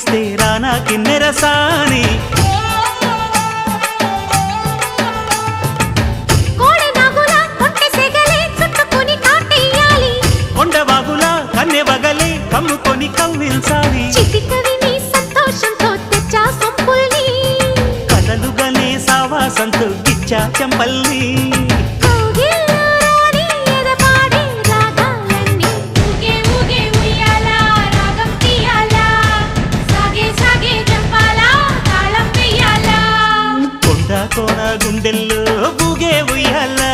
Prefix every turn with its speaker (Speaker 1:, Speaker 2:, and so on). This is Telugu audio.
Speaker 1: పిలిస్తే రానా కిన్నెరసాని కొండవాగులా కన్నె వగలే కమ్ముకొని కవ్వించాలి కలలుగనే సావాసంతో గిచ్చా చెంపల్ని కోన గుండెల్లో బూగే ఉయ్యాలా